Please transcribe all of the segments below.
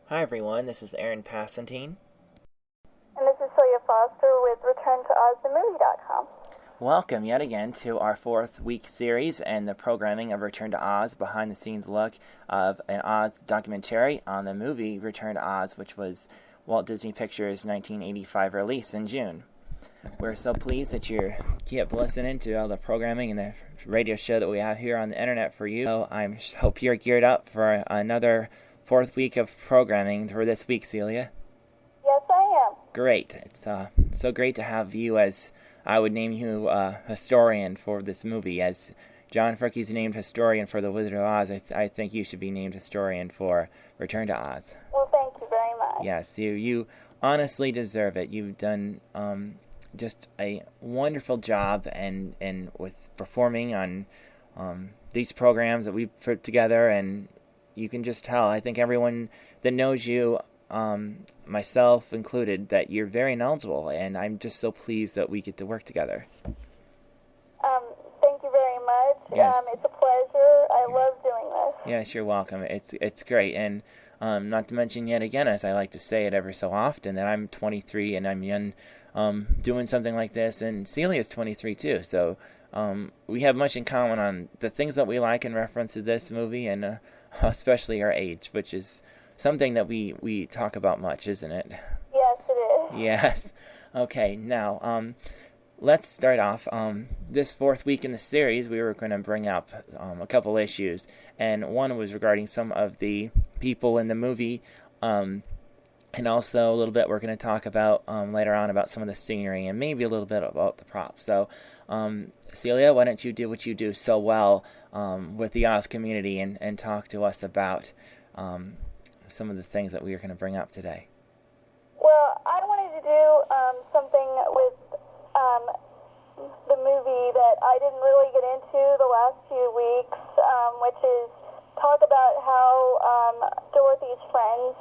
Hi everyone, this is Aaron Celia. And this is Celia Foster with ReturnToOzTheMovie.com. Welcome yet again to our 4th week series and the programming of Return to Oz, behind the scenes look of an Oz documentary on the movie Return to Oz, which was Walt Disney Pictures' 1985 release in June. We're so pleased that you keep listening to all the programming and the radio show that we have here on the internet for you. So I hope you're geared up for another 4th week of programming for this week, Celia. Yes, I am. Great. It's so great to have you as, I would name you historian for this movie. As John Fricke's named historian for The Wizard of Oz, I think you should be named historian for Return to Oz. Well, thank you very much. Yes, you honestly deserve it. You've done just a wonderful job and with performing on these programs that we've put together, and you can just tell, I think everyone that knows you, myself included, that you're very knowledgeable, and I'm just so pleased that we get to work together. Thank you very much. Yes. It's a pleasure. I love doing this. Yes, you're welcome. It's great, and not to mention yet again, as I like to say it ever so often, that I'm 23 and I'm young, doing something like this, and Celia's 23 too, so we have much in common on the things that we like in reference to this movie, and especially our age, which is something that we talk about much, isn't it? Yes, it is. Yes. Okay, now, let's start off. This 4th week in the series, we were going to bring up a couple issues, and one was regarding some of the people in the movie, and also a little bit we're going to talk about later on about some of the scenery, and maybe a little bit about the props. So, Celia, why don't you do what you do so well with the Oz community and talk to us about some of the things that we are going to bring up today. Well, I wanted to do something with the movie that I didn't really get into the last few weeks, which is talk about how Dorothy's friends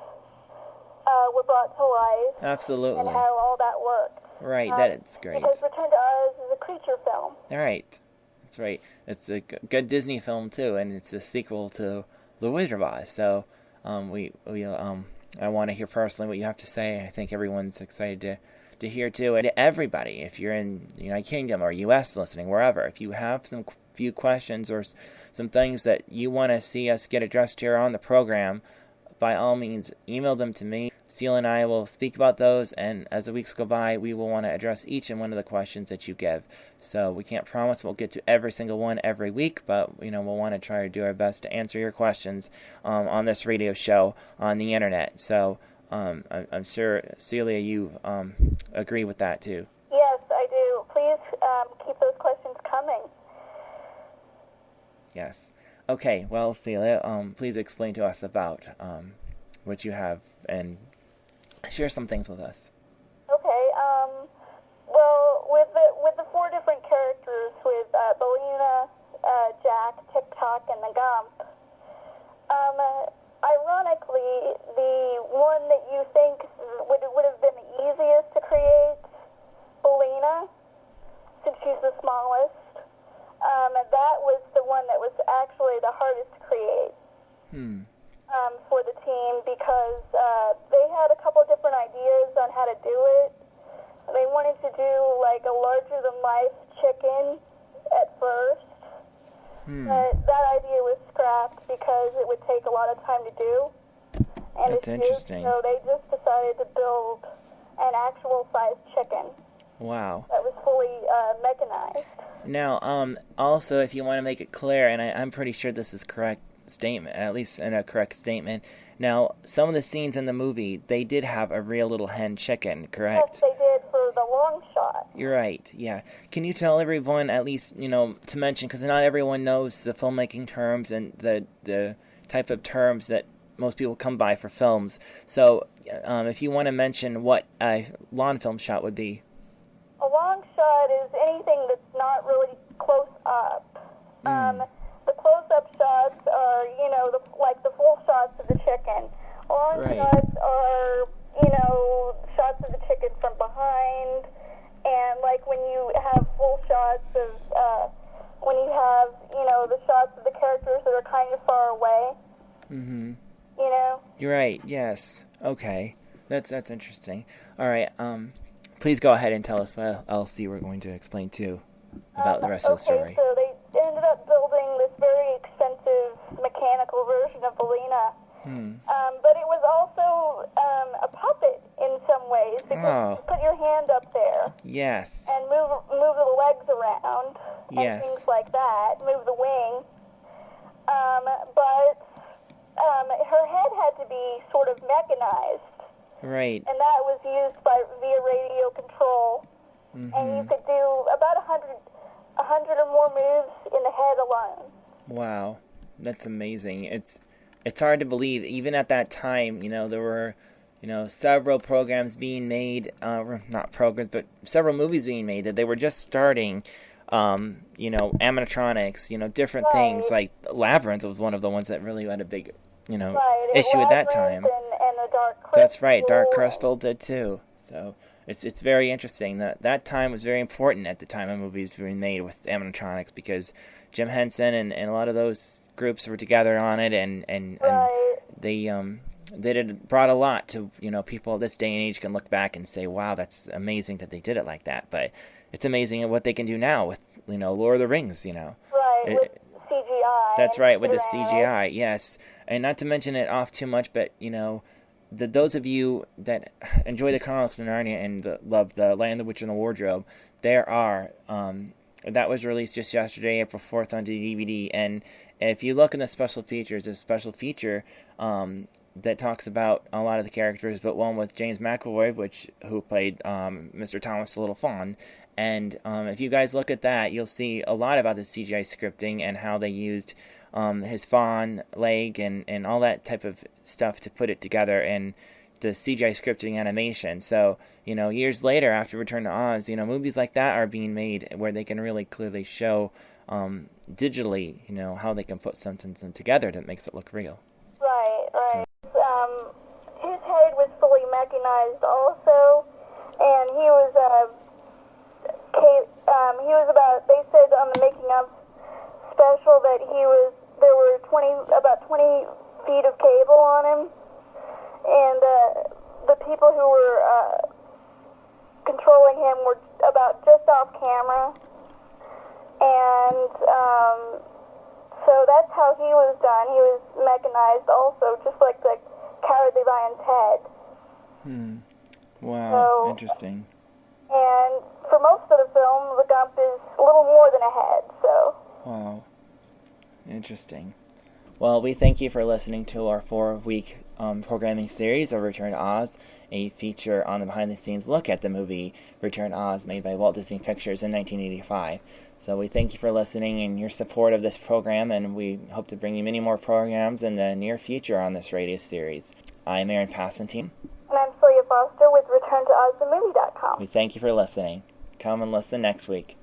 were brought to life. Absolutely. And how all that worked. Right, that's great. Because Return to Oz is a creature film. All right. That's right. It's a good Disney film, too, and it's a sequel to The Wizard of Oz. So I want to hear personally what you have to say. I think everyone's excited to hear, too. And everybody, if you're in the United Kingdom or U.S. listening, wherever, if you have some few questions or some things that you want to see us get addressed here on the program, by all means, email them to me. Celia and I will speak about those, and as the weeks go by, we will want to address each and one of the questions that you give. So we can't promise we'll get to every single one every week, but we'll want to try to do our best to answer your questions on this radio show on the internet. So I'm sure, Celia, you agree with that too. Yes, I do. Please keep those questions coming. Yes. Okay, well, Celia, please explain to us about what you have and share some things with us. Okay, well, with the 4 different characters, with Belina, Jack, TikTok, and the Gump, ironically, the one that you think would have been the easiest to create, Belina, since she's the smallest, that was the one that was actually the hardest to create for the team, because they had a couple of different ideas on how to do it. They wanted to do like a larger-than-life chicken at first, but that idea was scrapped because it would take a lot of time to do. And That's interesting. So they just decided to build an actual-sized chicken. Wow. That was fully mechanized. Now, also, if you want to make it clear, and I'm pretty sure this is correct statement, at least in a correct statement. Now, some of the scenes in the movie, they did have a real little hen chicken, correct? Yes, they did for the long shot. You're right, yeah. Can you tell everyone, at least, to mention, because not everyone knows the filmmaking terms and the type of terms that most people come by for films. So, if you want to mention what a lawn film shot would be. A long shot is anything that's not really close up. The close-up shots are, like the full shots of the chicken. Long shots are, shots of the chicken from behind, and like when you have full shots of, when you have, the shots of the characters that are kind of far away. Mm-hmm. you know? You're right, yes. Okay. That's interesting. All right, please go ahead and tell us what else you were going to explain, too, about the rest of the story. So they ended up building this very expensive mechanical version of Belina. But it was also a puppet in some ways, because you put your hand up there. Yes. And move the legs around and things like that, move the wing. But her head had to be sort of mechanized. Right. And that was used via radio control. And you could do about 100 or more moves in the head alone. Wow. That's amazing. It's hard to believe. Even at that time, there were, several programs being made, not programs, but several movies being made that they were just starting, animatronics, different things. Like Labyrinth was one of the ones that really had a big, issue at that time. And the Dark Crystal. That's right. Dark Crystal did too. So it's very interesting. That time was very important at the time of movies being made with animatronics, because Jim Henson and a lot of those groups were together on it, and they brought a lot to people this day and age can look back and say, wow, that's amazing that they did it like that. But it's amazing at what they can do now with Lord of the Rings. With CGI. That's right, with the CGI, yes. And not to mention it off too much, but those of you that enjoy the Chronicles of Narnia and love the Lion, the Witch, and the Wardrobe, there are. That was released just yesterday, April 4th, on DVD. And if you look in the special features, there's a special feature that talks about a lot of the characters, but one with James McAvoy, who played Mr. Thomas the Little Fawn. And if you guys look at that, you'll see a lot about the CGI scripting and how they used his fawn leg and all that type of stuff to put it together, and the CGI scripting animation. So, years later, after Return to Oz, movies like that are being made where they can really clearly show digitally, how they can put something together that makes it look real. Right. So. His head was fully mechanized also, and he was they said on the making of special that there were about 20 feet of cable on him, and the people who were controlling him were about just off camera, and so that's how he was done. He was mechanized also, just like the Cowardly Lion's head. Wow, so, interesting. And for most of the film, the Gump is a little more than a head, so... Wow. Interesting. Well, we thank you for listening to our 4-week programming series of Return to Oz, a feature on the behind-the-scenes look at the movie Return to Oz, made by Walt Disney Pictures in 1985. So we thank you for listening and your support of this program, and we hope to bring you many more programs in the near future on this radio series. I'm Aaron Celia. And I'm Celia Foster with ReturnToOzTheMovie.com. We thank you for listening. Come and listen next week.